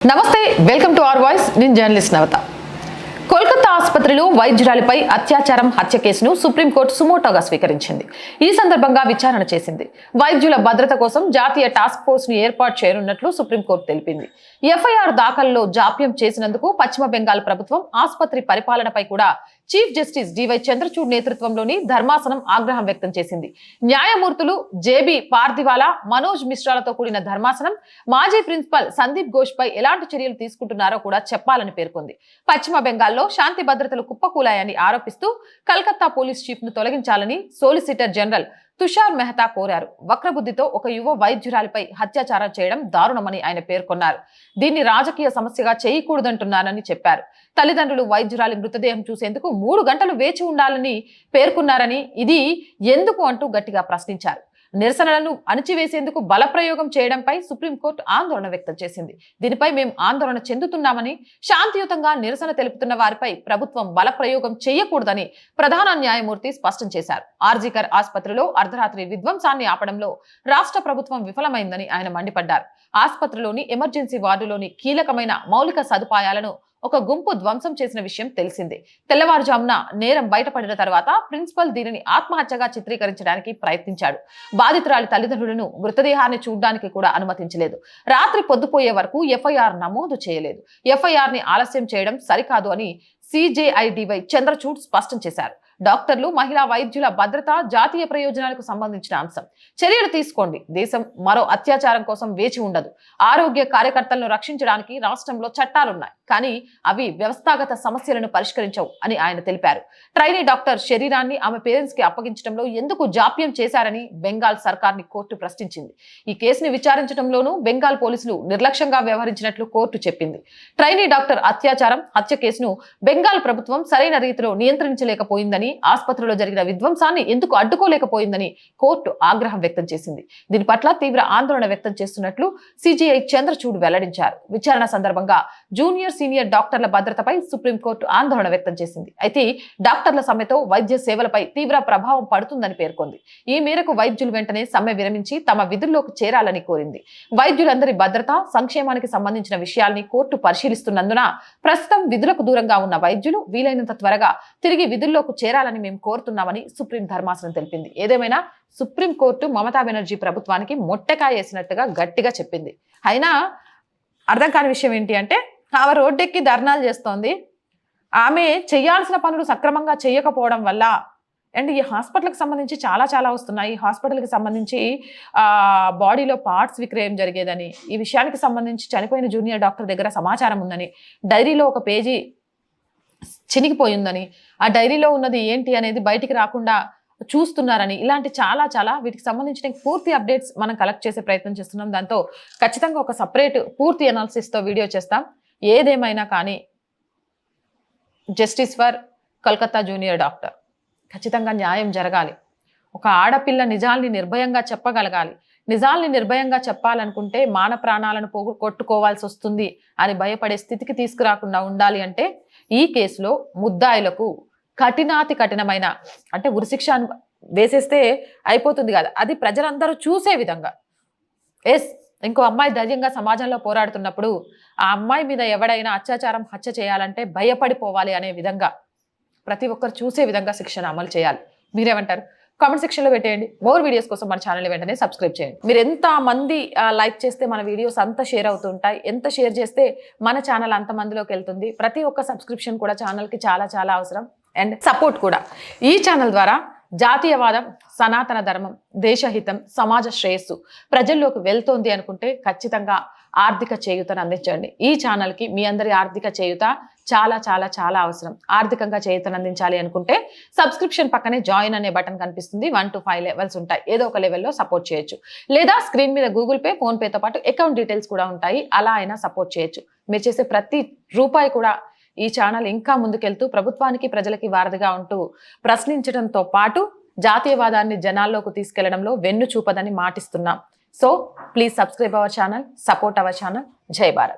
నమస్తే, welcome to our voice. నేను journalist నవత. కోల్కతా ఆసుపత్రిలో వైద్యురాలిపై అత్యాచారం హత్య కేసును సుప్రీంకోర్టు సుమోటోగా స్వీకరించింది. ఈ సందర్భంగా విచారణ చేసింది. వైద్యుల భద్రత కోసం జాతీయ టాస్క్ ఫోర్స్ ను ఏర్పాటు చేయనున్నట్లు సుప్రీంకోర్టు తెలిపింది. ఎఫ్ఐఆర్ దాఖల్లో జాప్యం చేసినందుకు పశ్చిమ బెంగాల్ ప్రభుత్వం ఆసుపత్రి పరిపాలనపై కూడా చీఫ్ జస్టిస్ డివై చంద్రచూడ్ నేతృత్వంలోని ధర్మాసనం ఆగ్రహం వ్యక్తం చేసింది. న్యాయమూర్తులు జేబీ పార్దివాలా, మనోజ్ మిశ్రాలతో కూడిన ధర్మాసనం మాజీ ప్రిన్సిపల్ సందీప్ ఘోష్ పై ఎలాంటి చర్యలు తీసుకుంటున్నారో కూడా చెప్పాలని పేర్కొంది. పశ్చిమ బెంగాల్లో శాంతి భద్రతలు కుప్పకూలాయని ఆరోపిస్తూ కలకత్తా పోలీస్ చీఫ్ ను తొలగించాలని సోలిసిటర్ జనరల్ తుషార్ మెహతా కోరారు. వక్రబుద్ధితో ఒక యువ వైద్యురాలిపై అత్యాచారం చేయడం దారుణమని ఆయన పేర్కొన్నారు. దీన్ని రాజకీయ సమస్యగా చేయకూడదంటున్నానని చెప్పారు. తల్లిదండ్రులు వైద్యురాలి మృతదేహం చూసేందుకు 3 గంటలు వేచి ఉండాలని పేర్కొన్నారని, ఇది ఎందుకు అంటూ గట్టిగా ప్రశ్నించారు. నిరసనలను అణిచివేసేందుకు బలప్రయోగం చేయడంపై సుప్రీంకోర్టు ఆందోళన వ్యక్తం చేసింది. దీనిపై మేము ఆందోళన చెందుతున్నామని, శాంతియుతంగా నిరసన తెలుపుతున్న వారిపై ప్రభుత్వం బలప్రయోగం చేయకూడదని ప్రధాన న్యాయమూర్తి స్పష్టం చేశారు. ఆర్జికర్ ఆసుపత్రిలో అర్ధరాత్రి విధ్వంసాన్ని ఆపడంలో రాష్ట్ర ప్రభుత్వం విఫలమైందని ఆయన మండిపడ్డారు. ఆసుపత్రిలోని ఎమర్జెన్సీ వార్డులోని కీలకమైన మౌలిక సదుపాయాలను ఒక గుంపు ధ్వంసం చేసిన విషయం తెలిసిందే. తెల్లవారుజామున నేరం బయటపడిన తర్వాత ప్రిన్సిపల్ దీనిని ఆత్మహత్యగా చిత్రీకరించడానికి ప్రయత్నించాడు. బాధితురాలి తల్లిదండ్రులను మృతదేహాన్ని చూడడానికి కూడా అనుమతించలేదు. రాత్రి పొద్దుపోయే వరకు ఎఫ్ఐఆర్ నమోదు చేయలేదు. ఎఫ్ఐఆర్ ని ఆలస్యం చేయడం సరికాదు అని సిజేఐడివై చంద్రచూడ్ స్పష్టం చేశారు. డాక్టర్లు, మహిళా వైద్యుల భద్రత జాతీయ ప్రయోజనాలకు సంబంధించిన అంశం. చర్యలు తీసుకోండి. దేశం మరో అత్యాచారం కోసం వేచి ఉండదు. ఆరోగ్య కార్యకర్తలను రక్షించడానికి రాష్ట్రంలో చట్టాలున్నాయి, కానీ అవి వ్యవస్థాగత సమస్యలను పరిష్కరించవు అని ఆయన తెలిపారు. ట్రైనీ డాక్టర్ శరీరాన్ని ఆమె పేరెంట్స్ కి అప్పగించడంలో ఎందుకు జాప్యం చేశారని బెంగాల్ సర్కార్ ని కోర్టు ప్రశ్నించింది. ఈ కేసుని విచారించడంలోనూ బెంగాల్ పోలీసులు నిర్లక్ష్యంగా వ్యవహరించినట్లు కోర్టు చెప్పింది. ట్రైనీ డాక్టర్ అత్యాచారం హత్య కేసును బెంగాల్ ప్రభుత్వం సరైన రీతిలో నియంత్రించలేకపోయిందని, ఆసుపత్రిలో జరిగిన విధ్వంసాన్ని ఎందుకు అడ్డుకోలేకపోయిందని కోర్టు ఆగ్రహం వ్యక్తం చేసింది. దీని పట్ల తీవ్ర ఆందోళన వ్యక్తం చేస్తున్నట్లు సిజేఐ చంద్రచూడ్ వెల్లడించారు. విచారణ సందర్భంగా జూనియర్, సీనియర్ డాక్టర్ల భద్రతపై సుప్రీంకోర్టు ఆందోళన వ్యక్తం చేసింది. అయితే డాక్టర్ల సమ్మెతో వైద్య సేవలపై తీవ్ర ప్రభావం పడుతుందని పేర్కొంది. ఈ మేరకు వైద్యులు వెంటనే సమ్మె విరమించి తమ విధుల్లోకి చేరాలని కోరింది. వైద్యులందరి భద్రత, సంక్షేమానికి సంబంధించిన విషయాల్ని కోర్టు పరిశీలిస్తున్నందున ప్రస్తుతం విధులకు దూరంగా ఉన్న వైద్యులు వీలైనంత త్వరగా తిరిగి విధుల్లోకి చేరాలని మేము కోరుతున్నామని సుప్రీం ధర్మాసనం తెలిపింది. ఏదేమైనా సుప్రీంకోర్టు మమతా బెనర్జీ ప్రభుత్వానికి మొట్టకాయ వేసినట్టుగా గట్టిగా చెప్పింది. అయినా అర్థం కాని విషయం ఏంటి అంటే, ఆమె రోడ్డెక్కి ధర్నాలు చేస్తోంది. ఆమె చేయాల్సిన పనులు సక్రమంగా చేయకపోవడం వల్ల, అండ్ ఈ హాస్పిటల్కి సంబంధించి చాలా వస్తున్నాయి. ఈ హాస్పిటల్కి సంబంధించి బాడీలో పార్ట్స్ విక్రయం జరిగేదని, ఈ విషయానికి సంబంధించి చనిపోయిన జూనియర్ డాక్టర్ దగ్గర సమాచారం ఉందని, డైరీలో ఒక పేజీ చినిగిపోయిందని, ఆ డైరీలో ఉన్నది ఏంటి అనేది బయటికి రాకుండా చూస్తున్నారని, ఇలాంటి చాలా వీటికి సంబంధించిన పూర్తి అప్డేట్స్ మనం కలెక్ట్ చేసే ప్రయత్నం చేస్తున్నాం. దాంతో ఖచ్చితంగా ఒక సపరేట్ పూర్తి అనాలిసిస్తో వీడియో చేస్తాం. ఏదేమైనా కానీ justice for Calcutta junior doctor, ఖచ్చితంగా న్యాయం జరగాలి. ఒక ఆడపిల్ల నిజాల్ని నిర్భయంగా చెప్పగలగాలి. నిజాల్ని నిర్భయంగా చెప్పాలనుకుంటే మాన ప్రాణాలను కొట్టుకోవాల్సి వస్తుంది అని భయపడే స్థితికి తీసుకురాకుండా ఉండాలి అంటే ఈ కేసులో ముద్దాయిలకు కఠినాతి కఠినమైన, అంటే ఉరిశిక్ష వేసేస్తే అయిపోతుంది కదా, అది ప్రజలందరూ చూసే విధంగా, ఇంకో అమ్మాయి ధైర్యంగా సమాజంలో పోరాడుతున్నప్పుడు ఆ అమ్మాయి మీద ఎవడైనా అత్యాచారం హత్య చేయాలంటే భయపడిపోవాలి అనే విధంగా ప్రతి ఒక్కరు చూసే విధంగా శిక్షణ అమలు చేయాలి. మీరేమంటారు? కామెంట్ సెక్షన్లో పెట్టేయండి. మోర్ వీడియోస్ కోసం మన ఛానల్ వెంటనే సబ్స్క్రైబ్ చేయండి. మీరు ఎంత మంది లైక్ చేస్తే మన వీడియోస్ అంత షేర్ అవుతుంటాయి. ఎంత షేర్ చేస్తే మన ఛానల్ అంత మందిలోకి వెళ్తుంది. ప్రతి ఒక్క సబ్స్క్రిప్షన్ కూడా ఛానల్కి చాలా అవసరం, అండ్ సపోర్ట్ కూడా. ఈ ఛానల్ ద్వారా జాతీయవాదం, సనాతన ధర్మం, దేశహితం, సమాజ శ్రేయస్సు ప్రజల్లోకి వెళ్తోంది అనుకుంటే ఖచ్చితంగా ఆర్థిక చేయూతను అందించండి. ఈ ఛానల్కి మీ అందరి ఆర్థిక చేయూత చాలా అవసరం. ఆర్థికంగా చేయూతను అందించాలి అనుకుంటే సబ్స్క్రిప్షన్ పక్కనే జాయిన్ అనే బటన్ కనిపిస్తుంది. 1 to 5 లెవెల్స్ ఉంటాయి. ఏదో ఒక లెవెల్లో సపోర్ట్ చేయొచ్చు. లేదా స్క్రీన్ మీద గూగుల్ పే, ఫోన్ పేతో పాటు అకౌంట్ డీటెయిల్స్ కూడా ఉంటాయి. అలా అయినా సపోర్ట్ చేయొచ్చు. మీరు చేసే ప్రతి రూపాయి కూడా ఈ ఛానల్ ఇంకా ముందుకెళ్తూ ప్రభుత్వానికి, ప్రజలకి వారధిగా ఉంటూ ప్రశ్నించడంతో పాటు జాతీయవాదాన్ని జనాల్లోకి తీసుకెళ్లడంలో వెన్ను చూపదని మాటిస్తున్నాం. So please subscribe our channel, support our channel. జై భారత్.